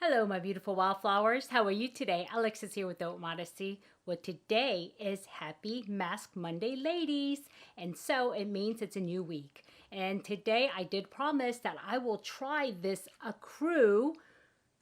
Hello, my beautiful wildflowers. How are you today? Alex is here with Modesty. Well, today is Happy Mask Monday, ladies. And so it means it's a new week. And today I did promise that I will try this ACUE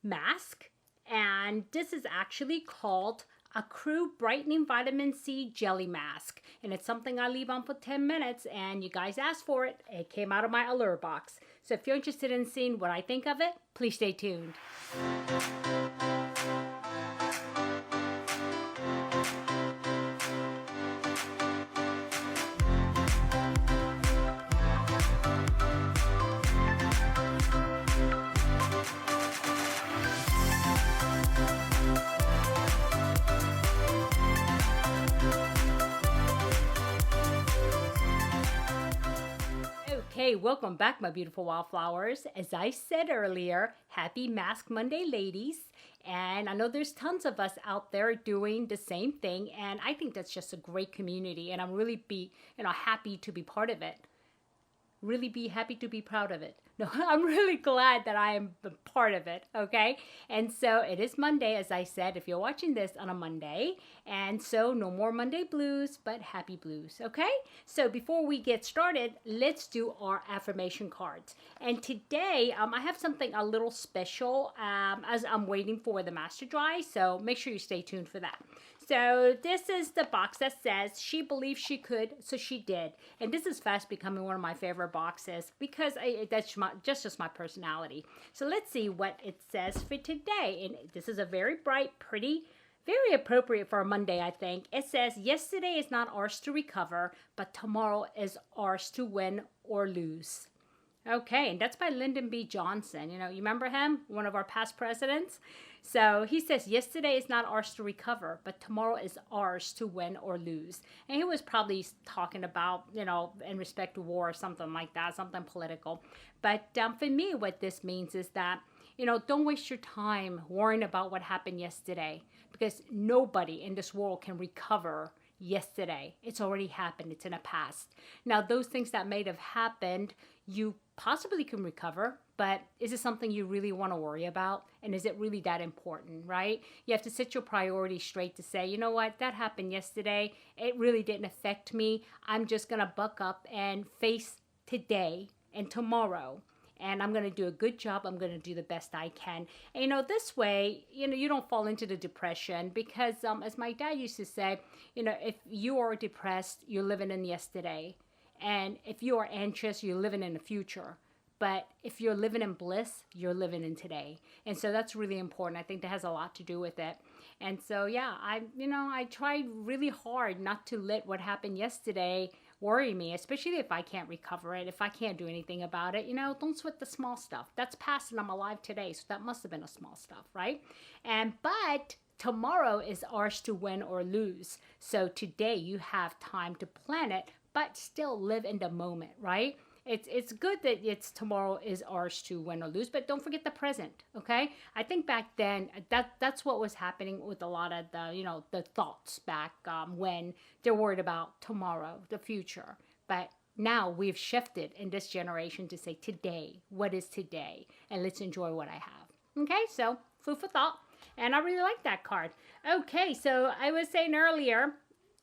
mask. And this is actually called ACUE Brightening Vitamin C Jelly Mask. And it's something I leave on for 10 minutes. And you guys asked for it. It came out of my Allure box. So if you're interested in seeing what I think of it, please stay tuned. Okay, welcome back, my beautiful wildflowers. As I said earlier, Happy Mask Monday, ladies. And I know there's tons of us out there doing the same thing, and I think that's just a great community, and I'm really happy to be part of it. Really be happy to be proud of it. No, I'm really glad that I am a part of it, okay? And so it is Monday, as I said, if you're watching this on a Monday. And so no more Monday blues, but happy blues, okay? So before we get started, let's do our affirmation cards. And today, I have something a little special as I'm waiting for the mask to dry. So make sure you stay tuned for that. So this is the box that says, she believed she could, so she did. And this is fast becoming one of my favorite boxes because that's just my personality. So let's see what it says for today. And this is a very bright, pretty, very appropriate for a Monday, I think. It says, yesterday is not ours to recover, but tomorrow is ours to win or lose. Okay, and that's by Lyndon B. Johnson. You remember him? One of our past presidents. So he says, yesterday is not ours to recover, but tomorrow is ours to win or lose. And he was probably talking about, in respect to war or something like that, something political. But for me, what this means is that, don't waste your time worrying about what happened yesterday, because nobody in this world can recover yesterday. It's already happened. It's in the past. Now, those things that may have happened, you possibly can recover, but is it something you really want to worry about? And is it really that important, right? You have to set your priorities straight to say, you know what, that happened yesterday. It really didn't affect me. I'm just going to buck up and face today and tomorrow. And I'm going to do a good job. I'm going to do the best I can. And, this way, you don't fall into the depression because, as my dad used to say, if you are depressed, you're living in yesterday. And if you are anxious, you're living in the future. But if you're living in bliss, you're living in today. And so that's really important. I think that has a lot to do with it. And so, yeah, I tried really hard not to let what happened yesterday worry me, especially if I can't recover it, if I can't do anything about it. Don't sweat the small stuff. That's past and I'm alive today, so that must have been a small stuff, right? But tomorrow is ours to win or lose. So today you have time to plan it, but still live in the moment, right? It's good that tomorrow is ours to win or lose, but don't forget the present, okay? I think back then that's what was happening with a lot of the thoughts back when they're worried about tomorrow, the future. But now we've shifted in this generation to say today, what is today? And let's enjoy what I have. Okay, so food for thought. And I really like that card. Okay, so I was saying earlier,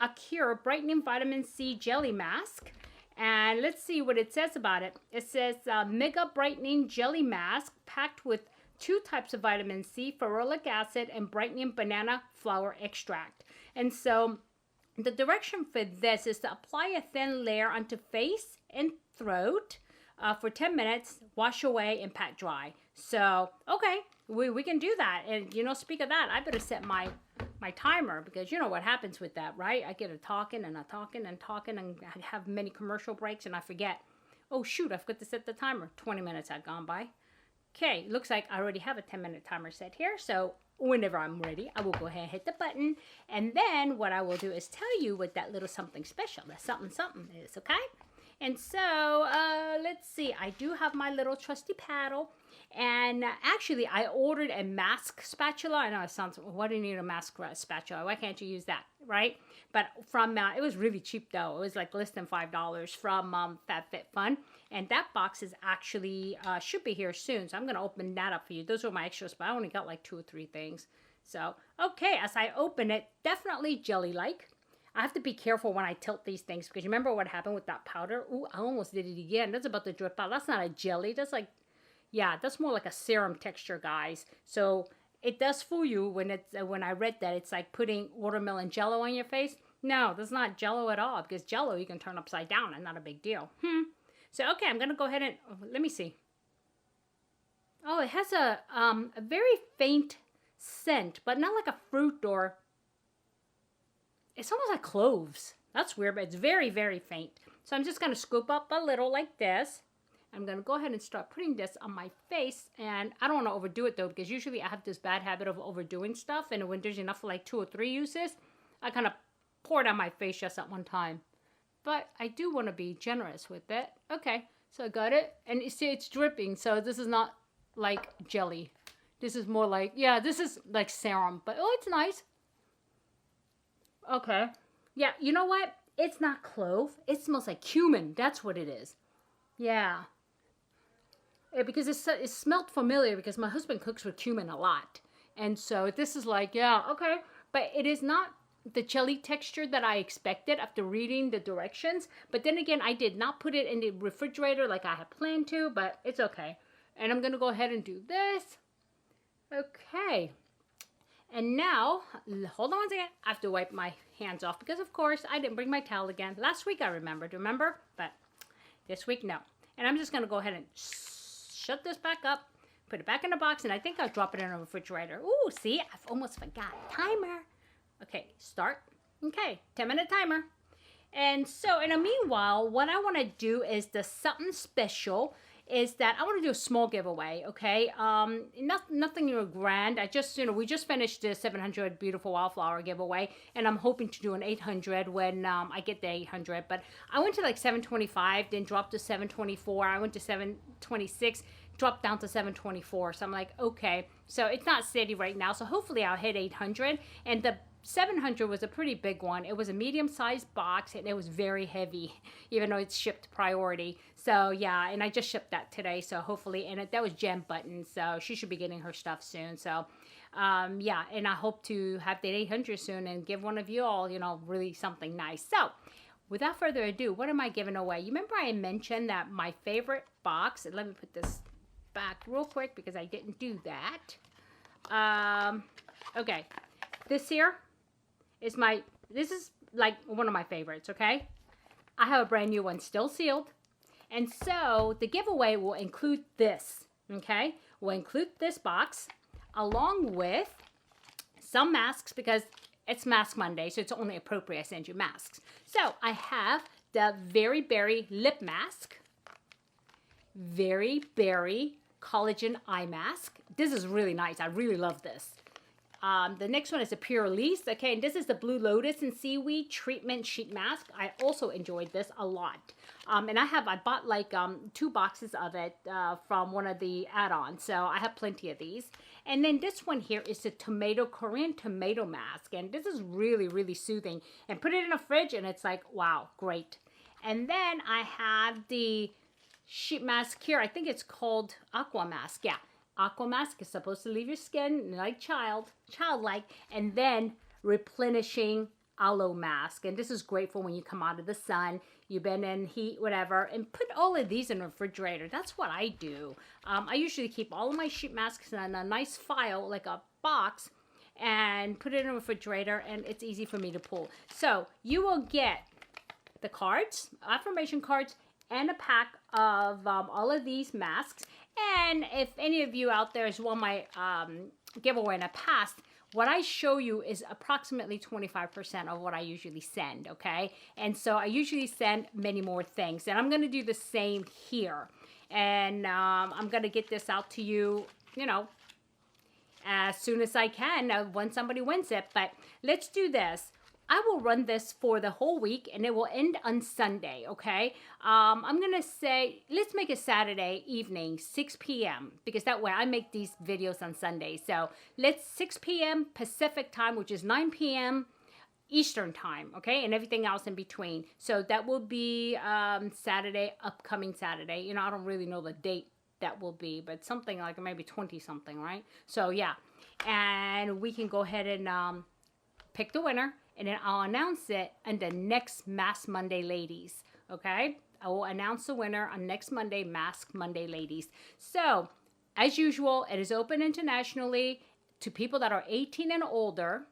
ACUE Brightening Vitamin C Jelly Mask. And let's see what it says about it. It says Mega Brightening Jelly Mask packed with 2 types of vitamin C, ferulic acid, and brightening banana flower extract. And so the direction for this is to apply a thin layer onto face and throat for 10 minutes, wash away, and pat dry. So, okay, we can do that. And, speak of that, I better set my timer because you know what happens with that, right? I get a talking and I have many commercial breaks and I forget. Oh, shoot, I forgot to set the timer. 20 minutes had gone by. Okay, looks like I already have a 10-minute timer set here. So whenever I'm ready, I will go ahead and hit the button. And then what I will do is tell you what that little something special, that something is, okay? And so, let's see. I do have my little trusty paddle. And actually, I ordered a mask spatula. I know it sounds, why do you need a mask spatula? Why can't you use that? right? But from, it was really cheap though. It was like less than $5 from FabFitFun. And that box is actually, should be here soon. So I'm going to open that up for you. Those were my extras, but I only got like 2 or 3 things. So, okay, as I open it, definitely jelly-like. I have to be careful when I tilt these things because you remember what happened with that powder? Ooh, I almost did it again. That's about to drip out. That's not a jelly. That's like, yeah, that's more like a serum texture, guys. So it does fool you when it's when I read that it's like putting watermelon jello on your face. No, that's not jello at all because jello you can turn upside down and not a big deal. So, okay, I'm going to go ahead and, let me see. Oh, it has a very faint scent, but not like a fruit or, it's almost like cloves. That's weird, but it's very, very faint. So I'm just going to scoop up a little like this. I'm going to go ahead and start putting this on my face. And I don't want to overdo it, though, because usually I have this bad habit of overdoing stuff. And when there's enough for like 2 or 3 uses, I kind of pour it on my face just at one time. But I do want to be generous with it. Okay, so I got it. And you see, it's dripping. So this is not like jelly. This is more like, yeah, this is like serum. But, oh, it's nice. Okay. Yeah, you know what? It's not clove. It smells like cumin. That's what it is. Yeah. Because it smelled familiar because my husband cooks with cumin a lot. And so this is like, yeah, okay. But it is not the jelly texture that I expected after reading the directions. But then again, I did not put it in the refrigerator like I had planned to, but it's okay. And I'm going to go ahead and do this. Okay. And now, hold on one second. I have to wipe my hands off because, of course, I didn't bring my towel again. Last week I remembered, remember? But this week, no. And I'm just going to go ahead and shut this back up, put it back in the box, and I think I'll drop it in the refrigerator. Ooh, see? I've almost forgot. Timer. Okay, start. Okay, 10-minute timer. And so, in the meanwhile, what I want to do is the something special is that I want to do a small giveaway, okay? Nothing grand. I just, we just finished the 700 Beautiful Wildflower giveaway, and I'm hoping to do an 800 when I get the 800. But I went to like 725, then dropped to 724. I went to 726, dropped down to 724. So I'm like, okay. So it's not steady right now. So hopefully I'll hit 800. And the 700 was a pretty big one. It was a medium-sized box, and it was very heavy, even though it's shipped priority. So, yeah, and I just shipped that today, so hopefully, and that was Jem Button, so she should be getting her stuff soon. So, yeah, and I hope to have the 800 soon and give one of you all, really something nice. So, without further ado, what am I giving away? You remember I mentioned that my favorite box, and let me put this back real quick because I didn't do that. Okay, this here is this is like one of my favorites, okay? I have a brand new one still sealed. And so the giveaway will include this, okay? We'll include this box along with some masks because it's Mask Monday, so it's only appropriate I send you masks. So I have the Very Berry Lip Mask, Very Berry Collagen Eye Mask. This is really nice. I really love this. The next one is a Pure Release. Okay, and this is the Blue Lotus and Seaweed Treatment Sheet Mask. I also enjoyed this a lot. And I bought like 2 boxes of it from one of the add-ons. So I have plenty of these. And then this one here is the Korean Tomato Mask. And this is really, really soothing. And put it in a fridge and it's like, wow, great. And then I have the sheet mask here. I think it's called Aqua Mask. Yeah. Aqua Mask is supposed to leave your skin like childlike, and then replenishing aloe mask. And this is great for when you come out of the sun, you've been in heat, whatever, and put all of these in the refrigerator. That's what I do. I usually keep all of my sheet masks in a nice file, like a box, and put it in the refrigerator, and it's easy for me to pull. So you will get the cards, affirmation cards, and a pack of all of these masks. And if any of you out there has won my giveaway in the past, what I show you is approximately 25% of what I usually send, okay? And so I usually send many more things. And I'm going to do the same here. And I'm going to get this out to you, as soon as I can when somebody wins it. But let's do this. I will run this for the whole week, and it will end on Sunday, okay? I'm going to say, let's make it Saturday evening, 6 p.m., because that way I make these videos on Sunday. So let's 6 p.m. Pacific time, which is 9 p.m. Eastern time, okay, and everything else in between. So that will be Saturday, upcoming Saturday. You know, I don't really know the date that will be, but something like maybe 20 something, right? So yeah, and we can go ahead and pick the winner, and then I'll announce it on the next Mask Monday, ladies. Okay, I will announce the winner on next Monday, Mask Monday, ladies. So as usual, it is open internationally to people that are 18 and older.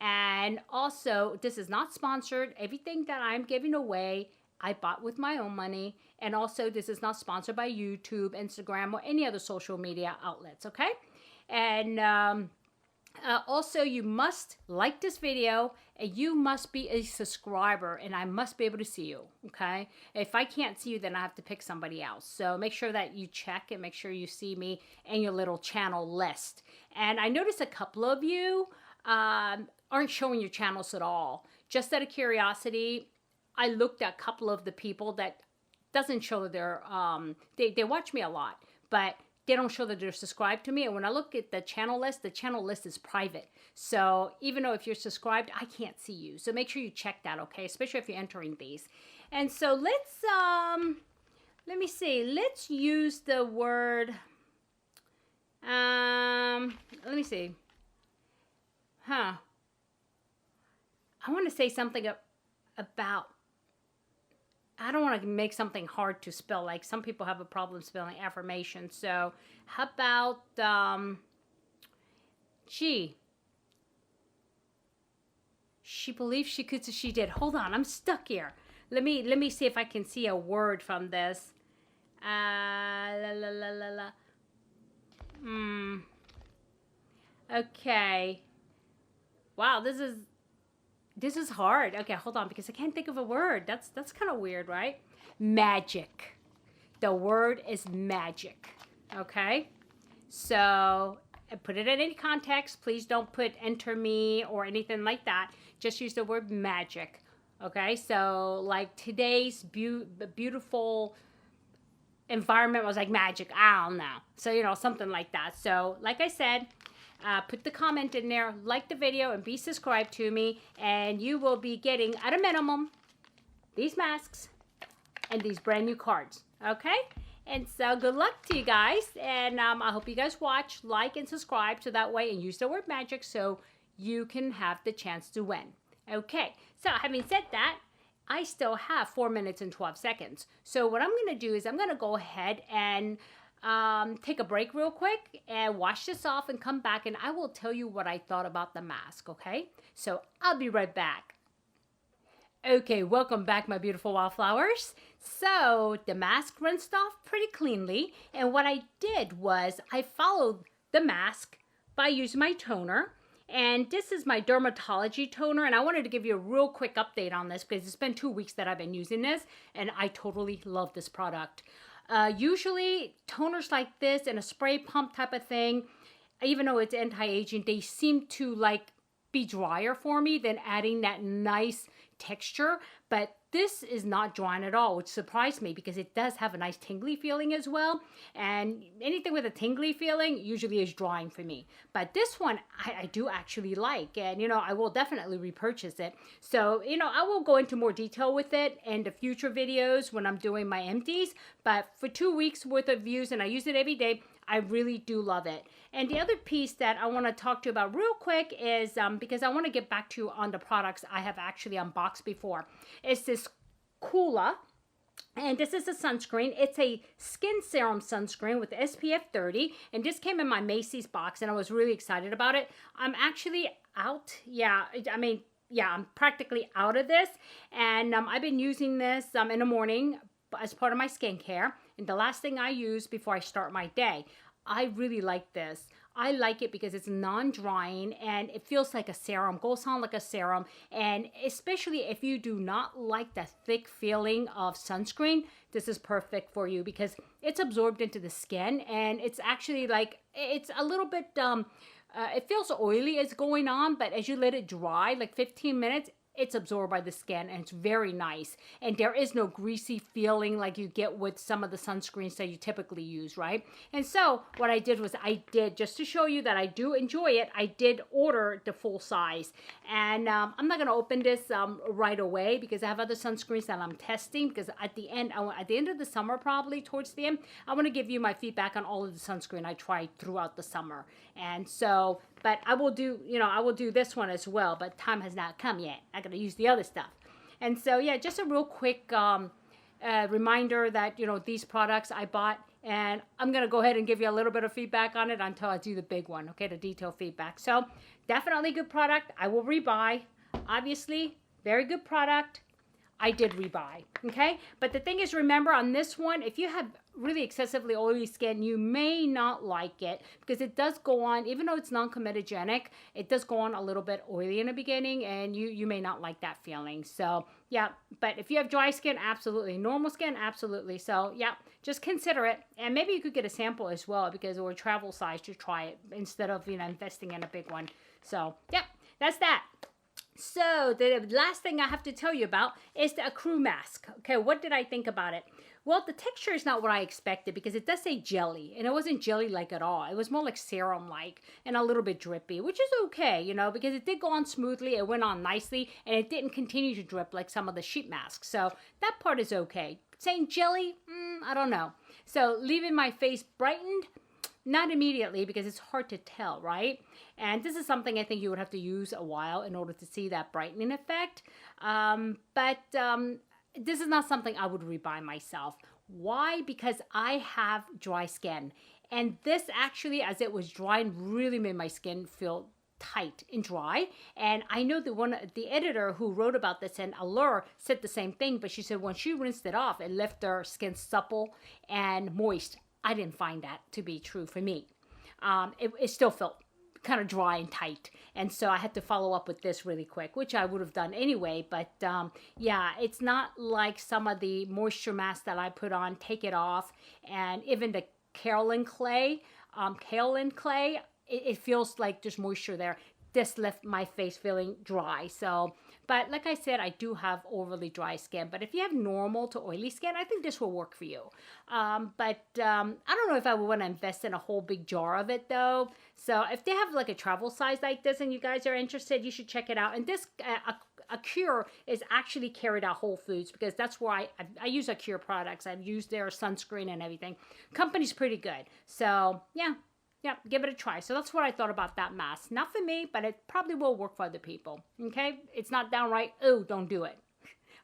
And also, this is not sponsored. Everything that I'm giving away, I bought with my own money. And also, this is not sponsored by YouTube, Instagram, or any other social media outlets, okay? And also, you must like this video, and you must be a subscriber, and I must be able to see you, okay? If I can't see you, then I have to pick somebody else. So make sure that you check and make sure you see me in your little channel list. And I noticed a couple of you aren't showing your channels at all. Just out of curiosity, I looked at a couple of the people that doesn't show that they're, they watch me a lot, but they don't show that they're subscribed to me. And when I look at the channel list is private. So even though if you're subscribed, I can't see you. So make sure you check that, okay? Especially if you're entering these. And so let's, let me see. Let's use the word, let me see. I want to say something about, I don't want to make something hard to spell. Like some people have a problem spelling affirmations. So how about, she believes she could, so she did. Hold on, I'm stuck here. Let me see if I can see a word from this. Okay. Wow, this is hard. Okay, hold on, because I can't think of a word. That's kind of weird, right? Magic. The word is magic. Okay? So, put it in any context. Please don't put enter me or anything like that. Just use the word magic. Okay? So, like today's beautiful environment was like magic. I don't know. So, you know, something like that. So, like I said, put the comment in there, like the video, and be subscribed to me, and you will be getting, at a minimum, these masks and these brand new cards, okay? And so good luck to you guys, and I hope you guys watch, like, and subscribe, so that way, and use the word magic so you can have the chance to win. Okay, so having said that, I still have 4 minutes and 12 seconds. So what I'm going to do is I'm going to go ahead and take a break real quick and wash this off and come back, and I will tell you what I thought about the mask, okay? So I'll be right back. Okay, welcome back, my beautiful wildflowers. So the mask rinsed off pretty cleanly, and what I did was I followed the mask by using my toner, and this is my dermatology toner, and I wanted to give you a real quick update on this because it's been 2 weeks that I've been using this, and I totally love this product. Usually toners like this and a spray pump type of thing, even though it's anti-aging, they seem to like be drier for me than adding that nice texture. But this is not drying at all, which surprised me because it does have a nice tingly feeling as well. And anything with a tingly feeling usually is drying for me. But this one I do actually like, and you know, I will definitely repurchase it. So, you know, I will go into more detail with it in the future videos when I'm doing my empties. But for 2 weeks worth of use, and I use it every day, I really do love it. And the other piece that I want to talk to you about real quick is, because I want to get back to you on the products I have actually unboxed before, is this Coola. And this is a sunscreen. It's a skin serum sunscreen with SPF 30. And this came in my Macy's box, and I was really excited about it. I'm actually out. Yeah, I'm practically out of this. And I've been using this in the morning as part of my skincare. And the last thing I use before I start my day. I really like this. I like it because it's non-drying and it feels like a serum, goes on like a serum. And especially if you do not like the thick feeling of sunscreen, this is perfect for you because it's absorbed into the skin, and it's actually like, it's a little bit, it feels oily as going on, but as you let it dry, like 15 minutes, it's absorbed by the skin, and it's very nice. And there is no greasy feeling like you get with some of the sunscreens that you typically use, right? And so what I did was just to show you that I do enjoy it, I did order the full size. And I'm not going to open this right away because I have other sunscreens that I'm testing, because at the end of the summer, probably towards the end, I want to give you my feedback on all of the sunscreen I tried throughout the summer. And so, but I will do this one as well, but time has not come yet. I got to use the other stuff. And so, yeah, just a real quick reminder that, these products I bought, and I'm going to go ahead and give you a little bit of feedback on it until I do the big one, okay, the detailed feedback. So, definitely good product. I will rebuy. Obviously, very good product. I did rebuy, okay? But the thing is, remember on this one, if you have really excessively oily skin, you may not like it because it does go on, even though it's non-comedogenic, it does go on a little bit oily in the beginning, and you may not like that feeling. So, yeah, but if you have dry skin, absolutely. Normal skin, absolutely. So, yeah, just consider it. And maybe you could get a sample as well, or a travel size to try it instead of, investing in a big one. So, yeah, that's that. So the last thing I have to tell you about is the ACUE mask. Okay, what did I think about it? Well, the texture is not what I expected because it does say jelly, and it wasn't jelly-like at all. It was more like serum-like and a little bit drippy, which is okay, because it did go on smoothly, it went on nicely, and it didn't continue to drip like some of the sheet masks. So that part is okay. Saying jelly, I don't know. So leaving my face brightened, not immediately because it's hard to tell, right? And this is something I think you would have to use a while in order to see that brightening effect. But this is not something I would rebuy myself. Why? Because I have dry skin. And this actually, as it was drying, really made my skin feel tight and dry. And I know the editor who wrote about this in Allure said the same thing, but she said when she rinsed it off, it left her skin supple and moist. I didn't find that to be true for me. It still felt kind of dry and tight. And so I had to follow up with this really quick, which I would have done anyway. But yeah, it's not like some of the moisture masks that I put on, take it off. And even the kaolin clay, it feels like there's moisture there. This left my face feeling dry. So, but like I said, I do have overly dry skin. But if you have normal to oily skin, I think this will work for you. But I don't know if I would want to invest in a whole big jar of it though. So if they have like a travel size like this and you guys are interested, you should check it out. And this ACUE is actually carried out Whole Foods because that's where I use ACUE products. I've used their sunscreen and everything. Company's pretty good. So yeah. Yeah, give it a try. So that's what I thought about that mask. Not for me, but it probably will work for other people. Okay? It's not downright, oh, don't do it.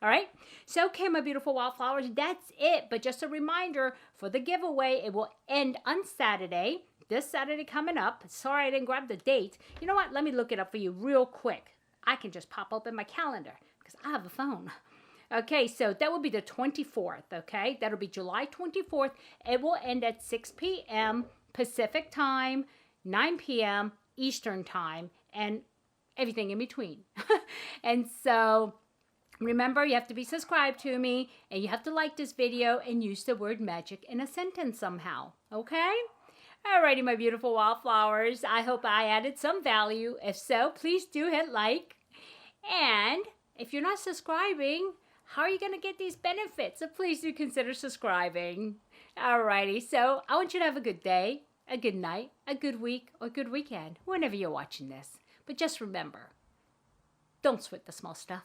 All right? So, okay, my beautiful wildflowers, that's it. But just a reminder, for the giveaway, it will end on Saturday. This Saturday coming up. Sorry I didn't grab the date. You know what? Let me look it up for you real quick. I can just pop open my calendar because I have a phone. Okay, so that will be the 24th, okay? That'll be July 24th. It will end at 6 p.m. Pacific time, 9 p.m. Eastern time, and everything in between. And so remember, you have to be subscribed to me, and you have to like this video and use the word magic in a sentence somehow, okay? Alrighty, my beautiful wildflowers. I hope I added some value. If so, please do hit like. And if you're not subscribing, how are you going to get these benefits? So please do consider subscribing. Alrighty, so I want you to have a good day, a good night, a good week, or a good weekend, whenever you're watching this. But just remember, don't sweat the small stuff.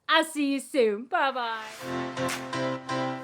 I'll see you soon. Bye-bye.